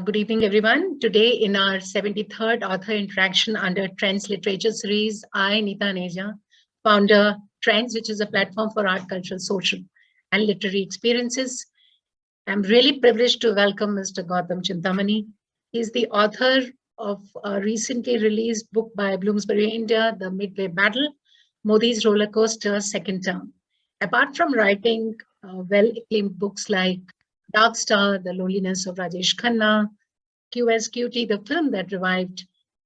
Good evening, everyone. Today, in our 73rd author interaction under Trends Literature Series, I, Neeta Aneja, founder Trends, which is a platform for art, cultural, social, and literary experiences. I'm really privileged to welcome Mr. Gautam Chintamani. He's the author of a recently released book by Bloomsbury India, The Midway Battle, Modi's Roller Coaster, Second Term. Apart from writing well-acclaimed books like Dark Star, The Loneliness of Rajesh Khanna, QSQT, the film that revived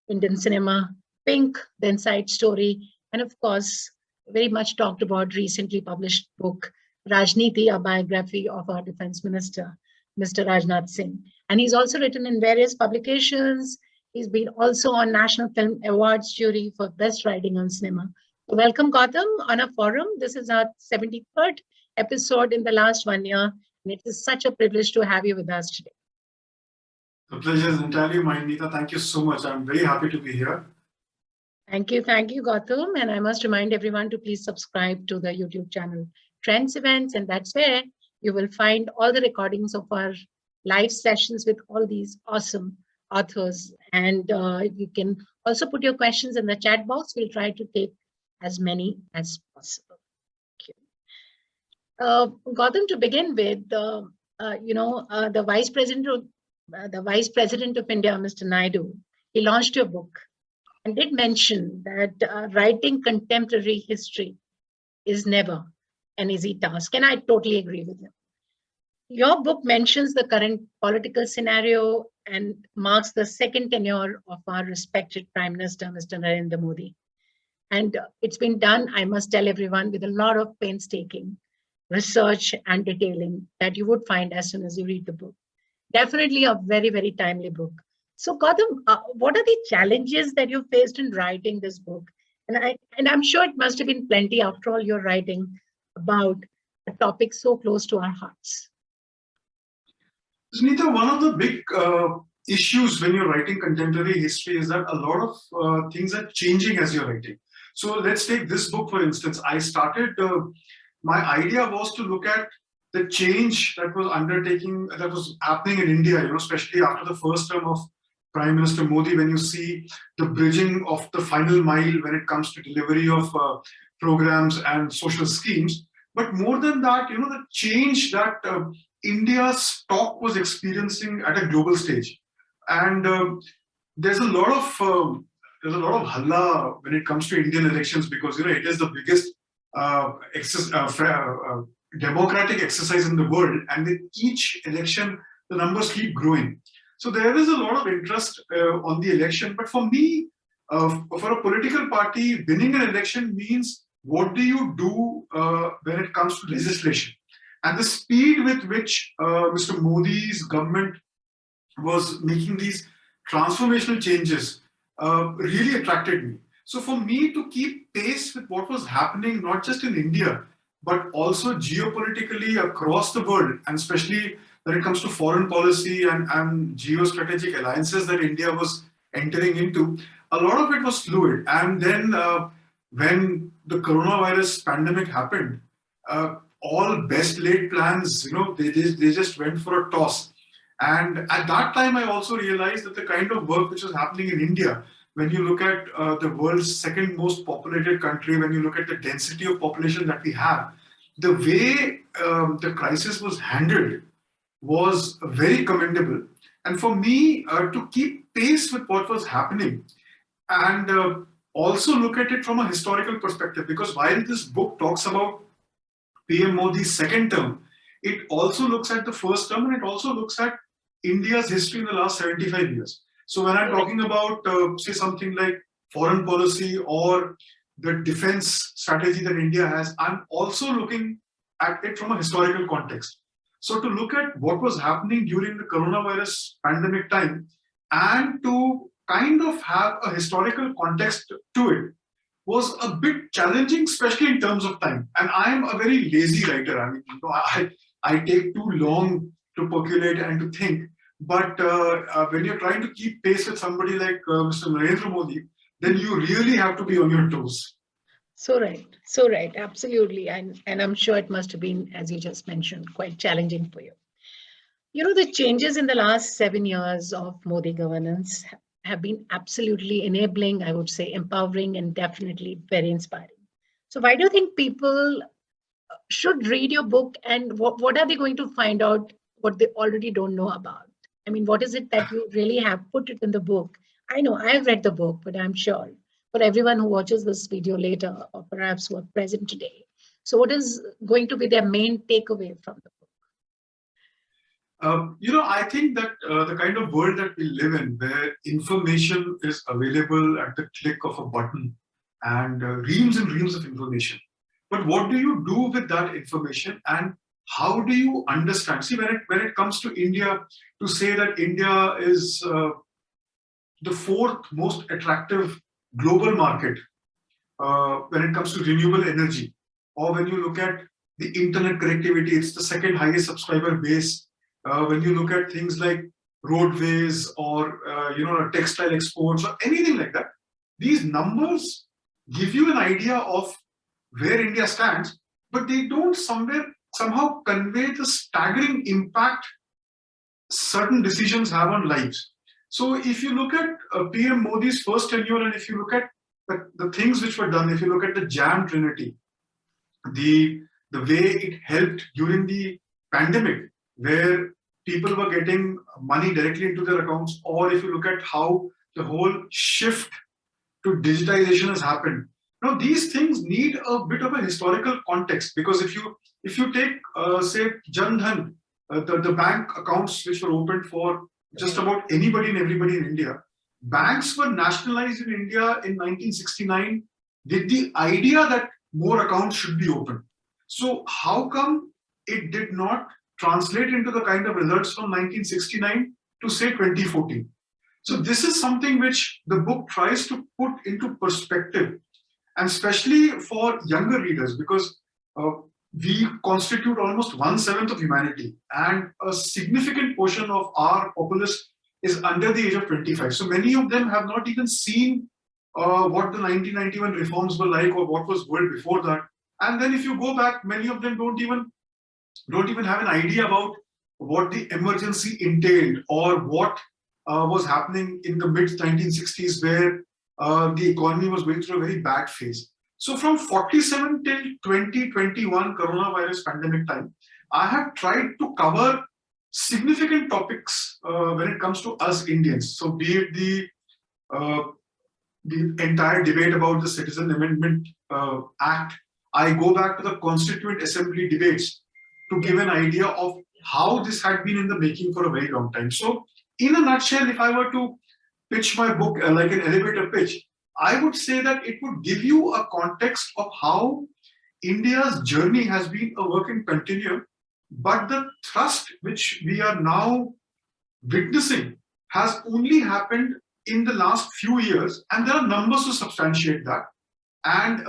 Indian cinema, Pink, The Inside Story, and of course, very much talked about recently published book, Rajniti, a biography of our defense minister, Mr. Rajnath Singh. And he's also written in various publications. He's been also on National Film Awards jury for best writing on cinema. So welcome, Gautam, on our forum. This is our 73rd episode in the last 1 year. And it is such a privilege to have you with us today. The pleasure is entirely mine, Neeta. Thank you so much. I'm very happy to be here. Thank you, Gautam. And I must remind everyone to please subscribe to the YouTube channel Trends Events, and that's where you will find all the recordings of our live sessions with all these awesome authors. And you can also put your questions in the chat box. We'll try to take as many as possible. Gautam, to begin with, the Vice President of India, Mr. Naidu, he launched your book and did mention that writing contemporary history is never an easy task, and I totally agree with him. Your book mentions the current political scenario and marks the second tenure of our respected Prime Minister, Mr. Narendra Modi. And it's been done, I must tell everyone, with a lot of painstaking research and detailing that you would find as soon as you read the book. Definitely a very, very timely book. So Gautam, what are the challenges that you faced in writing this book? And I'm sure it must have been plenty after all you're writing about a topic so close to our hearts. Neeta, one of the big issues when you're writing contemporary history is that a lot of things are changing as you're writing. So let's take this book, for instance. I started, my idea was to look at the change that was happening in India, especially after the first term of Prime Minister Modi, when you see the bridging of the final mile when it comes to delivery of programs and social schemes. But more than that, the change that India's stock was experiencing at a global stage. And there's a lot of halla when it comes to Indian elections because it is the biggest democratic exercise in the world, and with each election the numbers keep growing. So there is a lot of interest on the election, but for me, for a political party, winning an election means what do you do when it comes to legislation. And the speed with which Mr. Modi's government was making these transformational changes really attracted me. So for me to keep pace with what was happening, not just in India, but also geopolitically across the world, and especially when it comes to foreign policy and geostrategic alliances that India was entering into, a lot of it was fluid. And then when the coronavirus pandemic happened, all best laid plans, they just went for a toss. And at that time, I also realized that the kind of work which was happening in India, when you look at the world's second most populated country, when you look at the density of population that we have, the way the crisis was handled was very commendable. And for me, to keep pace with what was happening and also look at it from a historical perspective, because while this book talks about PM Modi's second term, it also looks at the first term and it also looks at India's history in the last 75 years. So when I'm talking about, say, something like foreign policy or the defense strategy that India has, I'm also looking at it from a historical context. So to look at what was happening during the coronavirus pandemic time and to kind of have a historical context to it was a bit challenging, especially in terms of time. And I am a very lazy writer. I mean, I take too long to percolate and to think. But when you're trying to keep pace with somebody like Mr. Narendra Modi, then you really have to be on your toes. So right, absolutely. And I'm sure it must have been, as you just mentioned, quite challenging for you. The changes in the last 7 years of Modi governance have been absolutely enabling, I would say, empowering, and definitely very inspiring. So, why do you think people should read your book, and what are they going to find out what they already don't know about? I mean, what is it that you really have put it in the book? I know I've read the book, but I'm sure for everyone who watches this video later or perhaps who are present today. So, what is going to be their main takeaway from the book? I think that the kind of world that we live in, where information is available at the click of a button and reams and reams of information. But what do you do with that information, and how do you understand? See, when it comes to India, to say that India is the fourth most attractive global market when it comes to renewable energy, or when you look at the internet connectivity, it's the second highest subscriber base. When you look at things like roadways or textile exports or anything like that, these numbers give you an idea of where India stands, but they don't somehow convey the staggering impact certain decisions have on lives. So if you look at PM Modi's first tenure, and if you look at the things which were done, if you look at the JAM Trinity, the way it helped during the pandemic, where people were getting money directly into their accounts, or if you look at how the whole shift to digitization has happened. Now, these things need a bit of a historical context, because if you take say Jan Dhan, the bank accounts which were opened for just about anybody and everybody in India, banks were nationalized in India in 1969 with the idea that more accounts should be opened. So how come it did not translate into the kind of results from 1969 to say 2014? So this is something which the book tries to put into perspective, and especially for younger readers, because we constitute almost 1/7 of humanity, and a significant portion of our populace is under the age of 25. So many of them have not even seen what the 1991 reforms were like, or what was world before that. And then if you go back, many of them don't even have an idea about what the emergency entailed, or what was happening in the mid 1960s, where the economy was going through a very bad phase. So from 47 till 2021 coronavirus pandemic time, I have tried to cover significant topics when it comes to us Indians. So be it the entire debate about the Citizen Amendment Act, I go back to the Constituent Assembly debates to give an idea of how this had been in the making for a very long time. So in a nutshell, if I were to pitch my book like an elevator pitch, I would say that it would give you a context of how India's journey has been a work in continuum, but the thrust which we are now witnessing has only happened in the last few years, and there are numbers to substantiate that. And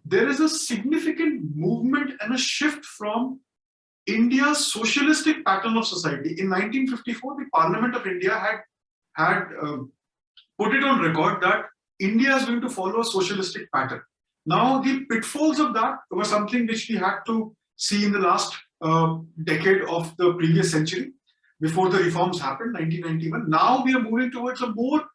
there is a significant movement and a shift from India's socialistic pattern of society. In 1954, the Parliament of India had put it on record that India is going to follow a socialistic pattern. Now, the pitfalls of that were something which we had to see in the last decade of the previous century, before the reforms happened, 1991. Now we are moving towards a more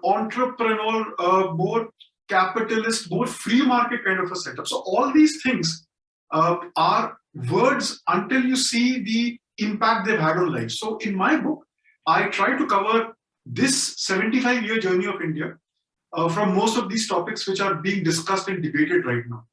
entrepreneurial, more capitalist, more free market kind of a setup. So all these things are words until you see the impact they've had on life. So in my book, I try to cover this 75-year journey of India from most of these topics which are being discussed and debated right now.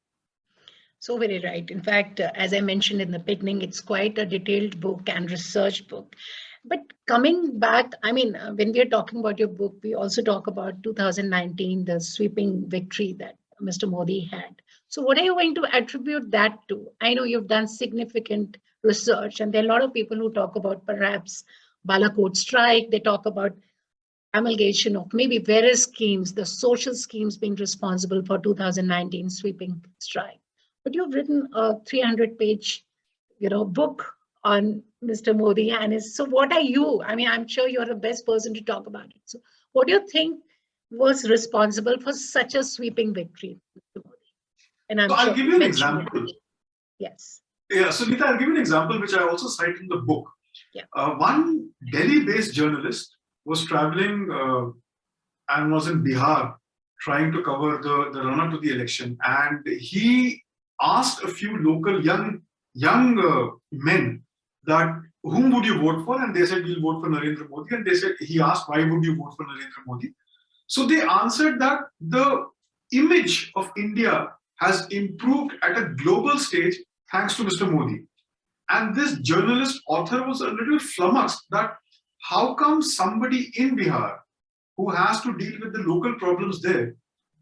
So very right. In fact, as I mentioned in the beginning, it's quite a detailed book and research book. But coming back, I mean, when we are talking about your book, we also talk about 2019, the sweeping victory that Mr. Modi had. So what are you going to attribute that to? I know you've done significant research, and there are a lot of people who talk about perhaps Balakot strike. They talk about amalgamation of maybe various schemes, the social schemes being responsible for 2019 sweeping strike. But you've written a 300-page, book on Mr. Modi and his. So what are you? I mean, I'm sure you're the best person to talk about it. So what do you think was responsible for such a sweeping victory, Mr. Modi? And I'm so sure I'll give you an example. Yes. Yeah, so Neeta, I'll give you an example which I also cite in the book. Yeah. One Delhi-based journalist was traveling and was in Bihar trying to cover the run-up to the election, and he asked a few local young men that whom would you vote for, and they said we'll vote for Narendra Modi, and he asked why would you vote for Narendra Modi. So they answered that the image of India has improved at a global stage thanks to Mr. Modi. And this journalist author was a little flummoxed that how come somebody in Bihar who has to deal with the local problems there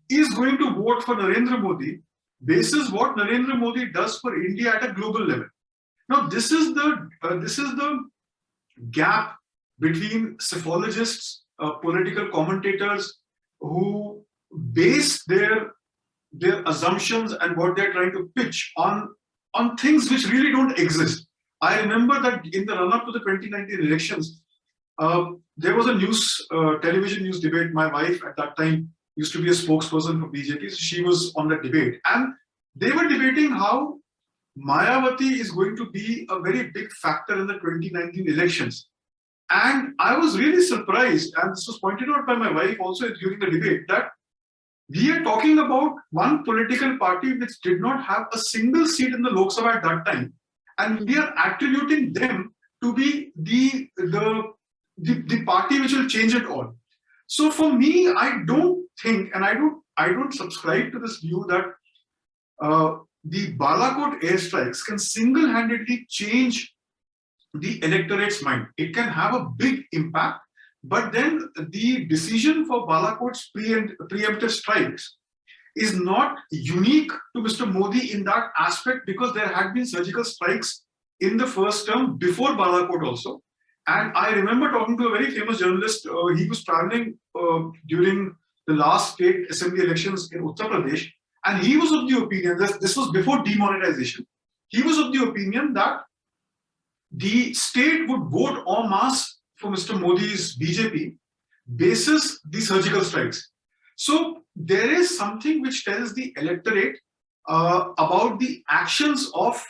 is going to vote for Narendra Modi basis what Narendra Modi does for India at a global level. Now this is the gap between psephologists, political commentators who base their assumptions and what they're trying to pitch on things which really don't exist. I remember that in the run-up to the 2019 elections, there was a television news debate. My wife at that time used to be a spokesperson for BJP, so she was on that debate. And they were debating how Mayawati is going to be a very big factor in the 2019 elections. And I was really surprised, and this was pointed out by my wife also during the debate, that we are talking about one political party which did not have a single seat in the Lok Sabha at that time, and we are attributing them to be the party which will change it all. So for me, I don't think, and I don't subscribe to this view that the Balakot airstrikes can single-handedly change the electorate's mind. It can have a big impact, but then the decision for Balakot's preemptive strikes is not unique to Mr. Modi in that aspect, because there had been surgical strikes in the first term before Balakot also. And I remember talking to a very famous journalist. He was traveling during the last state assembly elections in Uttar Pradesh, and he was of the opinion, this was before demonetization, he was of the opinion that the state would vote en masse for Mr. Modi's BJP basis the surgical strikes. So there is something which tells the electorate about the actions of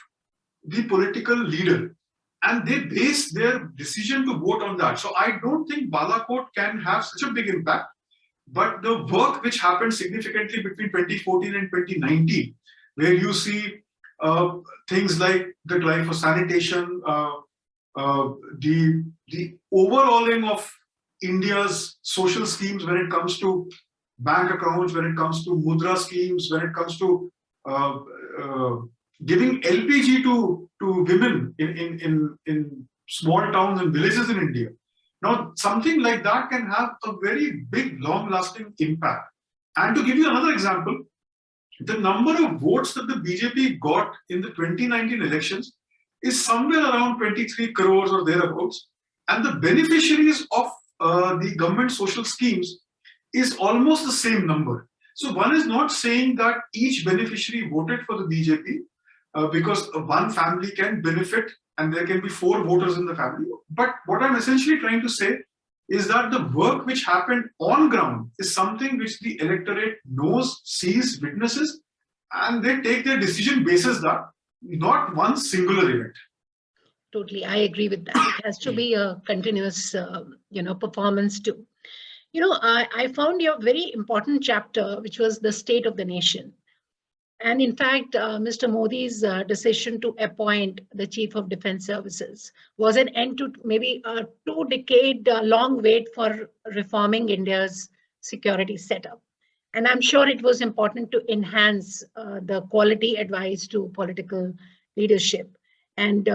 the political leader, and they base their decision to vote on that. So I don't think Balakot can have such a big impact, but the work which happened significantly between 2014 and 2019, where you see things like the drive for sanitation, the overhauling of India's social schemes when it comes to bank accounts, when it comes to mudra schemes, when it comes to giving LPG to women in small towns and villages in India. Now, something like that can have a very big, long-lasting impact. And to give you another example, the number of votes that the BJP got in the 2019 elections is somewhere around 23 crores or thereabouts. And the beneficiaries of the government social schemes is almost the same number. So one is not saying that each beneficiary voted for the BJP because one family can benefit and there can be 4 voters in the family. But what I'm essentially trying to say is that the work which happened on ground is something which the electorate knows, sees, witnesses, and they take their decision basis that, not one singular event. Totally, I agree with that. It has to be a continuous, performance too. I found your very important chapter, which was the state of the nation. And in fact, Mr. Modi's decision to appoint the Chief of Defense Services was an end to maybe a 2-decade long wait for reforming India's security setup. And I'm sure it was important to enhance the quality advice to political leadership. And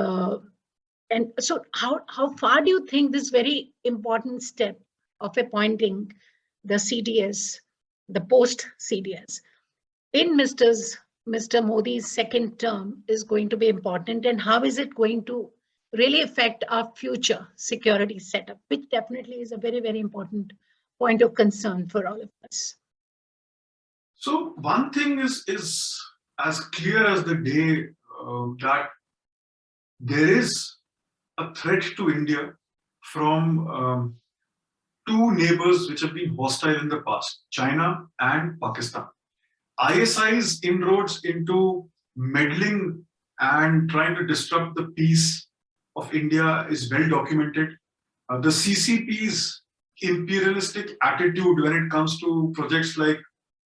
so how far do you think this very important step of appointing the CDS, the post-CDS, in Mr. Modi's second term is going to be important, and how is it going to really affect our future security setup, which definitely is a very, very important point of concern for all of us. So one thing is as clear as the day, that there is a threat to India from 2 neighbors which have been hostile in the past, China and Pakistan. ISI's inroads into meddling and trying to disrupt the peace of India is well documented. The CCP's imperialistic attitude when it comes to projects like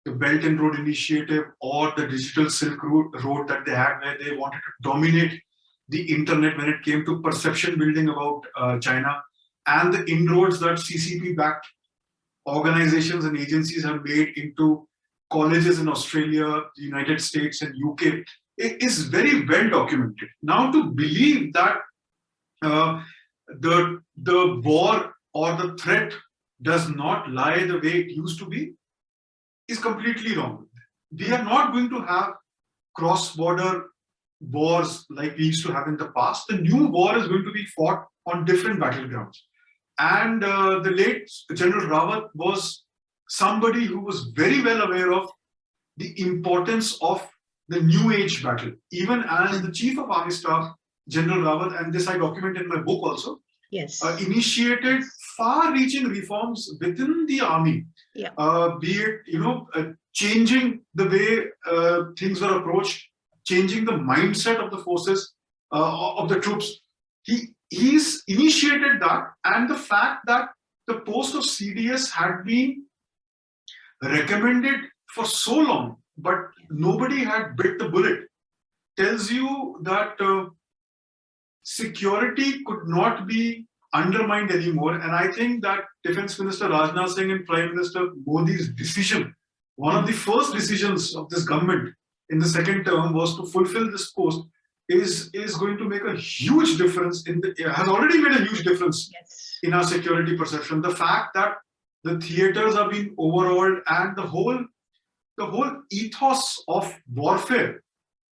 the Belt and Road Initiative or the Digital Silk Road that they had, where they wanted to dominate the internet when it came to perception building about China, and the inroads that CCP-backed organizations and agencies have made into colleges in Australia, the United States, and UK, it is very well documented. Now, to believe that the war or the threat does not lie the way it used to be is completely wrong. We are not going to have cross-border wars like we used to have in the past. The new war is going to be fought on different battlegrounds. And the late General Rawat was somebody who was very well aware of the importance of the new age battle. Even as the Chief of Army Staff, General Rawat, and this I document in my book also, yes, initiated far-reaching reforms within the army. Yeah. Be it changing the way things were approached, changing the mindset of the forces of the troops. He's initiated that, and the fact that the post of CDS had been recommended for so long, but nobody had bit the bullet, tells you that security could not be undermined anymore. And I think that Defense Minister Rajnath Singh and Prime Minister Modi's decision, one of the first decisions of this government in the second term, was to fulfill this post, is going to make a huge difference has already made a huge difference yes, in our security perception. The fact that the theaters are being overhauled and the whole ethos of warfare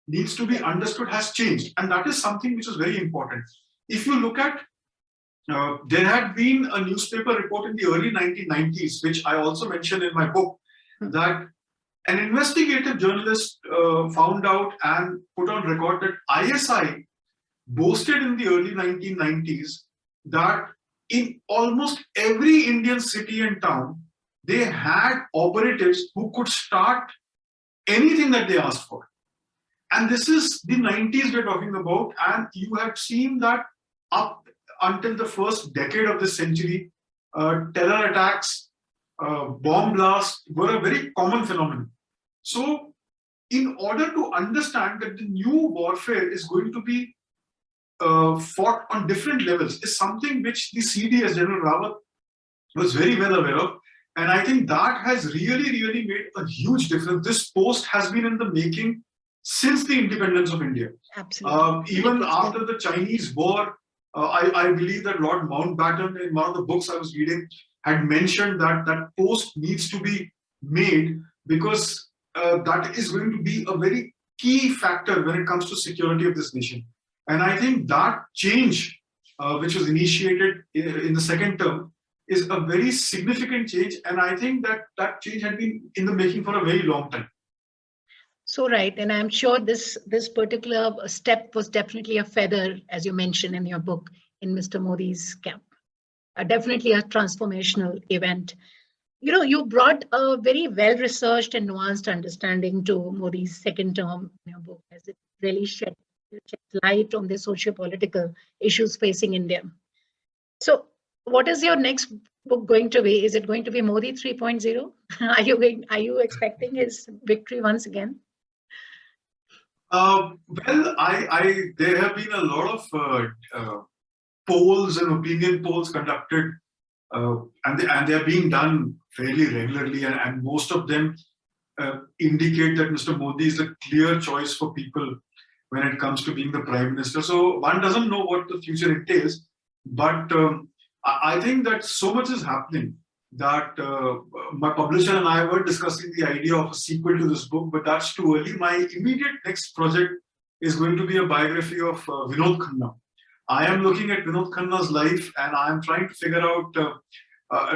needs to be understood has changed, and that is something which is very important. If you look at there had been a newspaper report in the early 1990s, which I also mentioned in my book, that an investigative journalist found out and put on record that ISI boasted in the early 1990s that in almost every Indian city and town, they had operatives who could start anything that they asked for. And this is the 90s we're talking about, and you have seen that up until the first decade of this century, terror attacks, bomb blasts were a very common phenomenon. So, in order to understand that the new warfare is going to be fought on different levels, is something which the CDS, General Rawat, was very well aware of. And I think that has really made a huge difference. This post has been in the making since the independence of India. absolutely. Even after the Chinese war, I believe that Lord Mountbatten, in one of the books I was reading, had mentioned that that post needs to be made because that is going to be a very key factor when it comes to security of this nation. And I think that change, which was initiated in the second term, is a very significant change. And I think that that change had been in the making for a very long time. So right, and I'm sure this particular step was definitely a feather, as you mentioned in your book, in Mr. Modi's cap. Definitely a transformational event. You know, you brought a very well-researched and nuanced understanding to Modi's second term in your book, as it really sheds light on the socio-political issues facing India. So, what is your next book going to be? Is it going to be Modi 3.0? Are you expecting his victory once again? Well, there have been a lot of polls and opinion polls conducted, and they are being done fairly regularly, and most of them indicate that Mr. Modi is a clear choice for people when it comes to being the Prime Minister. So one doesn't know what the future entails, but I think that so much is happening that my publisher and I were discussing the idea of a sequel to this book, but that's too early. My immediate next project is going to be a biography of Vinod Khanna. I am looking at Vinod Khanna's life, and I am trying to figure out,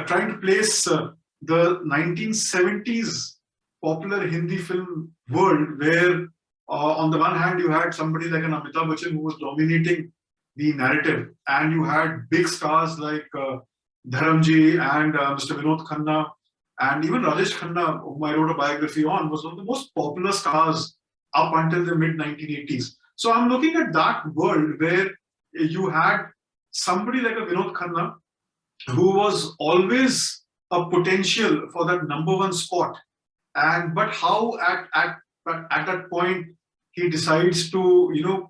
trying to place the 1970s popular Hindi film world, where on the one hand you had somebody like an Amitabh Bachchan who was dominating the narrative, and you had big stars like Dharamji and Mr. Vinod Khanna, and even Rajesh Khanna, whom I wrote a biography on, was one of the most popular stars up until the mid-1980s. So I'm looking at that world where you had somebody like a Vinod Khanna who was always a potential for that number one spot. And but how at that point he decides to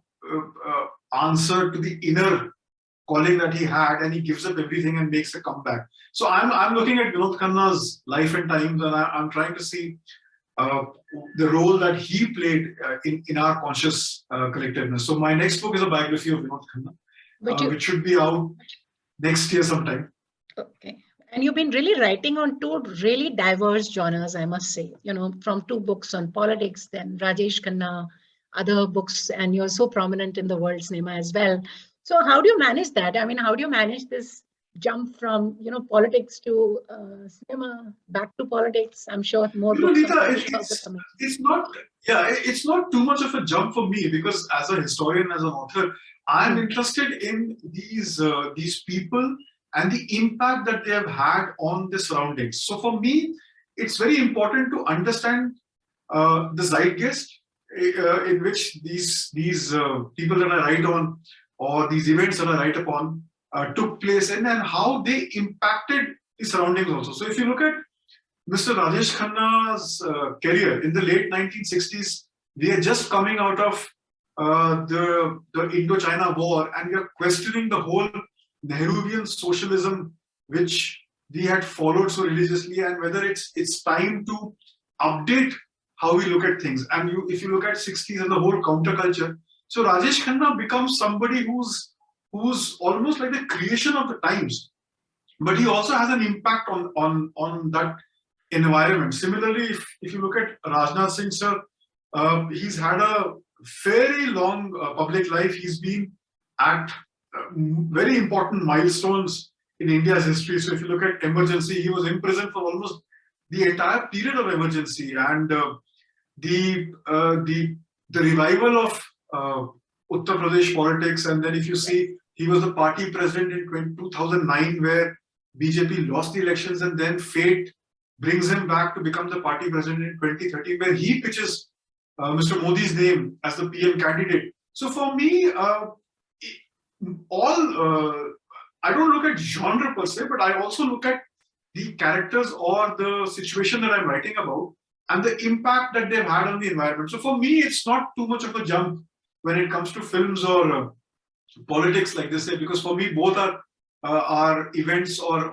answer to the inner calling that he had, and he gives up everything and makes a comeback. So I'm looking at Vinod Khanna's life and times, and I'm trying to see uh, the role that he played in our conscious collectiveness. So my next book is a biography of Vinod Khanna, which should be out next year sometime. Okay. And you've been really writing on two really diverse genres, I must say, from two books on politics, then Rajesh Khanna, other books, and you're so prominent in the world cinema as well. So how do you manage that? I mean, how do you manage this jump from, politics to cinema, back to politics? I'm sure more books Neeta, on politics are coming. it's not too much of a jump for me, because as a historian, as an author, I'm interested in these people and the impact that they have had on the surroundings. So for me, it's very important to understand the zeitgeist in which these people that I write on, or these events that I write upon, took place in, and how they impacted the surroundings also. So if you look at Mr. Rajesh Khanna's career in the late 1960s, we are just coming out of the Indo-China war, and we are questioning the whole Nehruvian socialism which we had followed so religiously, and whether it's time to update how we look at things. And if you look at 60s and the whole counterculture, so Rajesh Khanna becomes somebody who's almost like the creation of the times, but he also has an impact on that environment. Similarly, if you look at Rajnath Singh sir, he's had a very long public life. He's been at very important milestones in India's history. So if you look at emergency, he was in prison for almost the entire period of emergency, and the revival of Uttar Pradesh politics. And then if you see, he was the party president in 2009, where BJP lost the elections, and then fate brings him back to become the party president in 2013, where he pitches Mr. Modi's name as the PM candidate. So for me, I don't look at genre per se, but I also look at the characters or the situation that I'm writing about, and the impact that they've had on the environment. So for me, it's not too much of a jump when it comes to films or politics, like they say, because for me, both are events or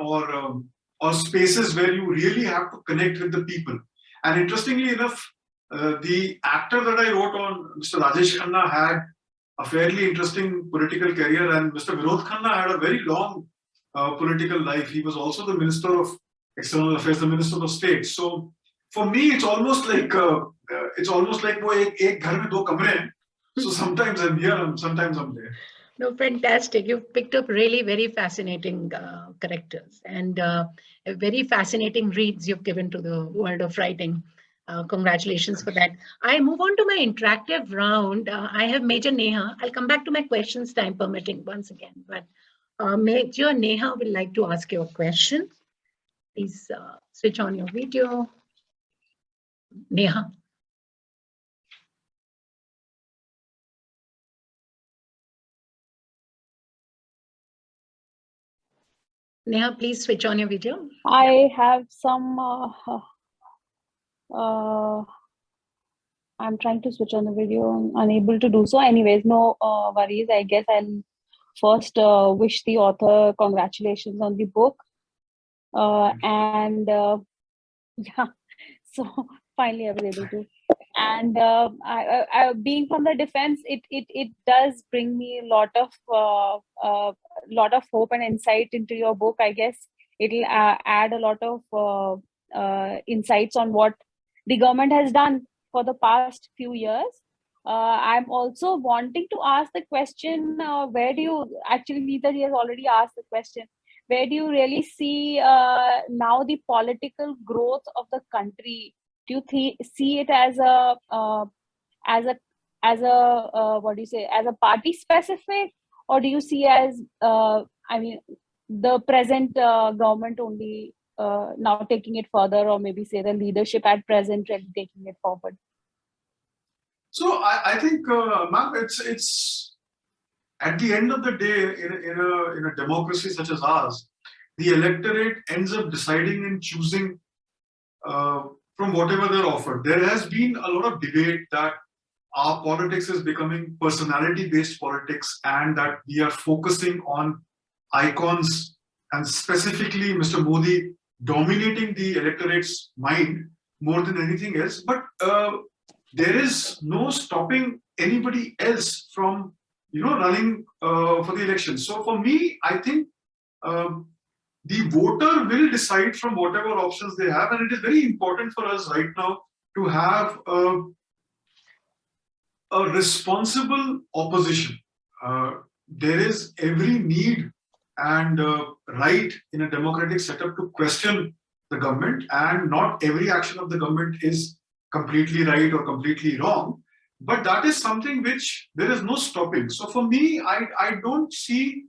spaces where you really have to connect with the people. And interestingly enough, the actor that I wrote on, Mr. Rajesh Khanna, had a fairly interesting political career, and Mr. Vinod Khanna had a very long political life. He was also the Minister of External Affairs, the Minister of State. So for me, it's almost like wo ek ghar mein do kamre hain. So sometimes I'm here and sometimes I'm there. No, fantastic. You've picked up really very fascinating characters and very fascinating reads you've given to the world of writing. Congratulations for that. I move on to my interactive round. I have Major Neha. I'll come back to my questions, time permitting, once again. But Major Neha would like to ask you a question. Please switch on your video. Neha. Neha, please switch on your video. I have some I'm trying to switch on the video. I'm unable to do so. Anyways, no worries. I guess I'll first wish the author congratulations on the book. Yeah, so finally I was able to. And I, being from the defense, it does bring me a lot of hope and insight into your book. I guess it'll add a lot of insights on what the government has done for the past few years. I'm also wanting to ask the question, where do you, actually Neeta has already asked the question, where do you really see now the political growth of the country? Do you see it as a what do you say, as a party specific, or do you see as I mean the present government only now taking it further, or maybe say the leadership at present really taking it forward? So I think, ma'am, at the end of the day, in a democracy such as ours, the electorate ends up deciding and choosing from whatever they're offered. There has been a lot of debate that our politics is becoming personality-based politics and that we are focusing on icons and specifically Mr. Modi dominating the electorate's mind more than anything else. But there is no stopping anybody else from, running for the election. So for me, I think the voter will decide from whatever options they have, and it is very important for us right now to have a responsible opposition. There is every need and right in a democratic setup to question the government, and not every action of the government is completely right or completely wrong, but that is something which there is no stopping. So for me, I don't see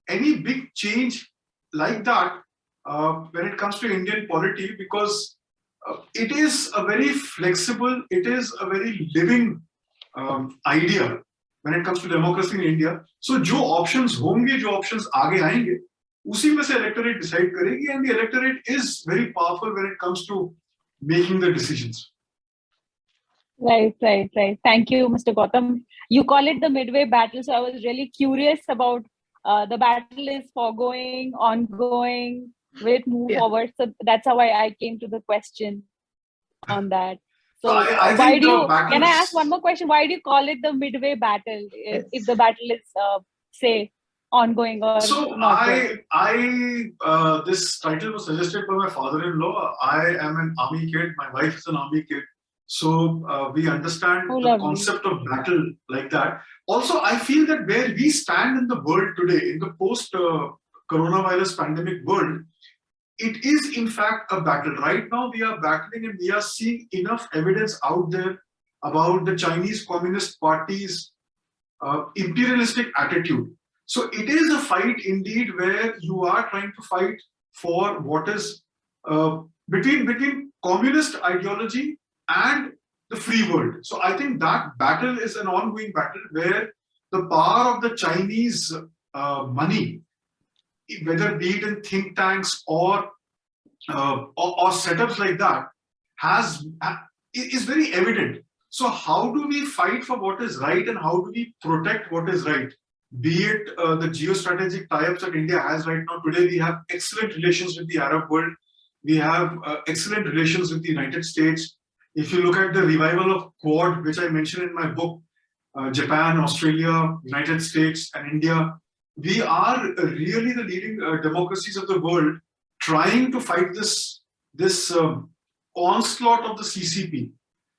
any big change like that when it comes to Indian polity, because it is a very flexible, it is a very living idea when it comes to democracy in India. So जो options होंगे, जो options आगे आएंगे, उसी में से electorate decide करेगी, and the electorate is very powerful when it comes to making the decisions. Right. Thank you, Mr. Gautam. You call it the Midway Battle, so I was really curious about the battle is foregoing, ongoing, will it move forward? So that's how I came to the question on that. So I why think do you, battles... can I ask one more question? Why do you call it the Midway Battle if the battle is, say, ongoing or so not? This title was suggested by my father-in-law. I am an army kid. My wife is an army kid. So we understand the concept of battle like that. Also, I feel that where we stand in the world today, in the post-coronavirus pandemic world, it is in fact a battle. Right now, we are battling and we are seeing enough evidence out there about the Chinese Communist Party's imperialistic attitude. So it is a fight indeed where you are trying to fight for what is between communist ideology and the free world. So I think that battle is an ongoing battle where the power of the Chinese money, whether be it in think tanks or setups like that, is very evident. So how do we fight for what is right and how do we protect what is right? Be it the geostrategic tie-ups that India has right now. Today we have excellent relations with the Arab world. We have excellent relations with the United States. If you look at the revival of Quad, which I mentioned in my book, Japan, Australia, United States, and India, we are really the leading democracies of the world trying to fight this onslaught of the CCP.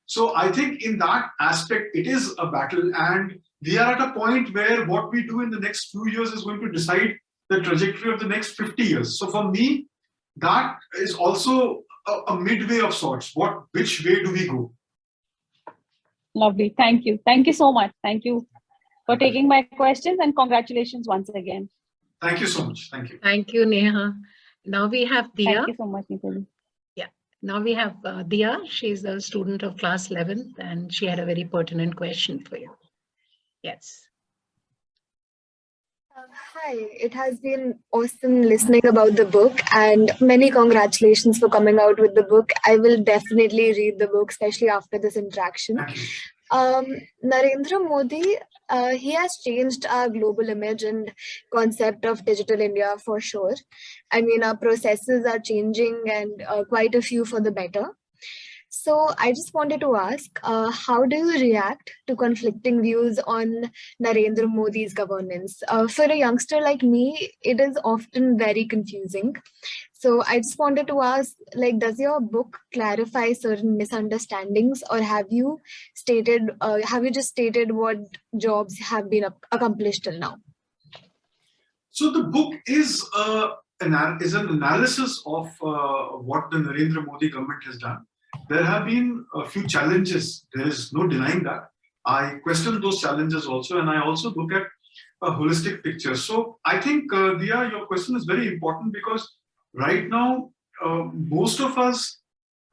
So I think in that aspect, it is a battle, and we are at a point where what we do in the next few years is going to decide the trajectory of the next 50 years. So for me, that is also a midway of sorts. Which way do we go? Lovely. Thank you. Thank you so much. Thank you for taking my questions, and congratulations once again. Thank you so much. Thank you. Thank you, Neha. Now we have Diya. Thank you so much, Neeta. Yeah. Now we have Diya. She's a student of class 11th, and she had a very pertinent question for you. Yes. Hi, it has been awesome listening about the book, and many congratulations for coming out with the book. I will definitely read the book, especially after this interaction. Narendra Modi, he has changed our global image and concept of digital India for sure. I mean, our processes are changing, and quite a few for the better. So I just wanted to ask, how do you react to conflicting views on Narendra Modi's governance? For a youngster like me, it is often very confusing. So I just wanted to ask, does your book clarify certain misunderstandings, or have you just stated what jobs have been accomplished till now? So the book is an analysis of what the Narendra Modi government has done. There have been a few challenges. There is no denying that. I question those challenges also, and I also look at a holistic picture. So I think, Diya, your question is very important because right now, most of us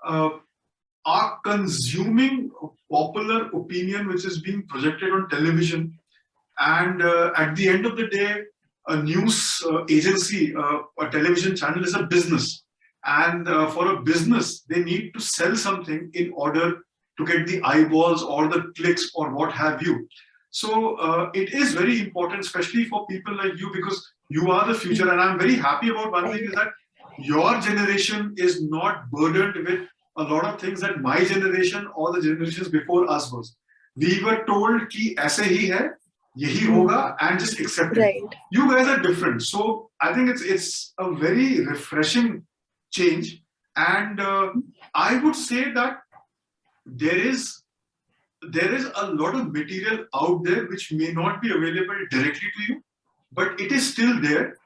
are consuming popular opinion which is being projected on television And at the end of the day, a news agency, a television channel is a business. And for a business, they need to sell something in order to get the eyeballs or the clicks or what have you. So it is very important, especially for people like you, because you are the future. And I'm very happy about one thing is that your generation is not burdened with a lot of things that my generation or the generations before us was. We were told ki aise hi hai, yahi hoga, and just accept it. You guys are different. So I think it's a very refreshing change. And I would say that there is a lot of material out there which may not be available directly to you, but it is still there.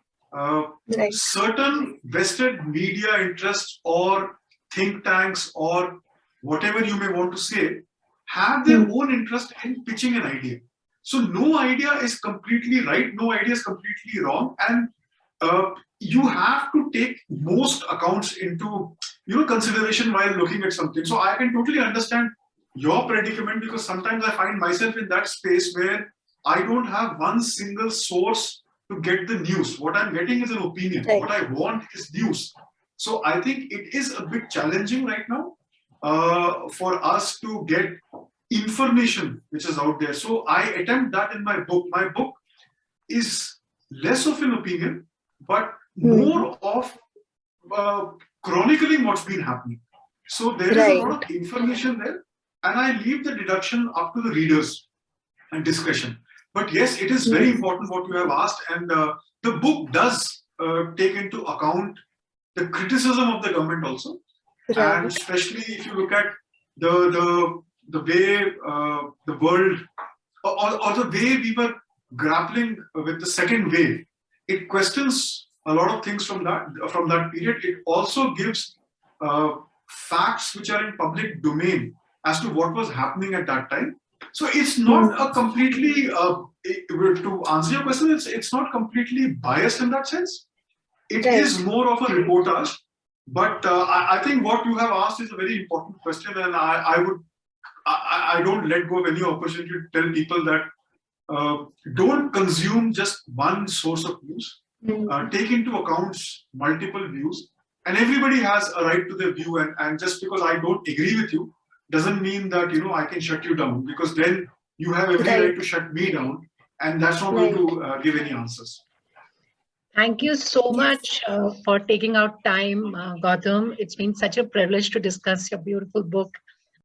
Certain vested media interests or think tanks or whatever you may want to say have their own interest in pitching an idea. So no idea is completely right, no idea is completely wrong, and you have to take most accounts into consideration while looking at something. So I can totally understand your predicament, because sometimes I find myself in that space where I don't have one single source to get the news. What I'm getting is an opinion. What I want is news. So I think it is a bit challenging right now for us to get information which is out there. So I attempt that in my book. My book is less of an opinion, but more of chronicling what's been happening. So there is a lot of information there, and I leave the deduction up to the readers and discretion. But yes, it is very important what you have asked, and the book does take into account the criticism of the government also, and especially if you look at the way the world or the way we were grappling with the second wave. It questions a lot of things from that period. It also gives facts which are in public domain as to what was happening at that time. So it's not a completely, to answer your question, it's not completely biased in that sense. It is more of a reportage. But I think what you have asked is a very important question, and I don't let go of any opportunity to tell people that don't consume just one source of news. Take into account multiple views, and everybody has a right to their view. And just because I don't agree with you doesn't mean that I can shut you down, because then you have every right to shut me down, and that's not going to give any answers. Thank you so much for taking out time, Gautam. It's been such a privilege to discuss your beautiful book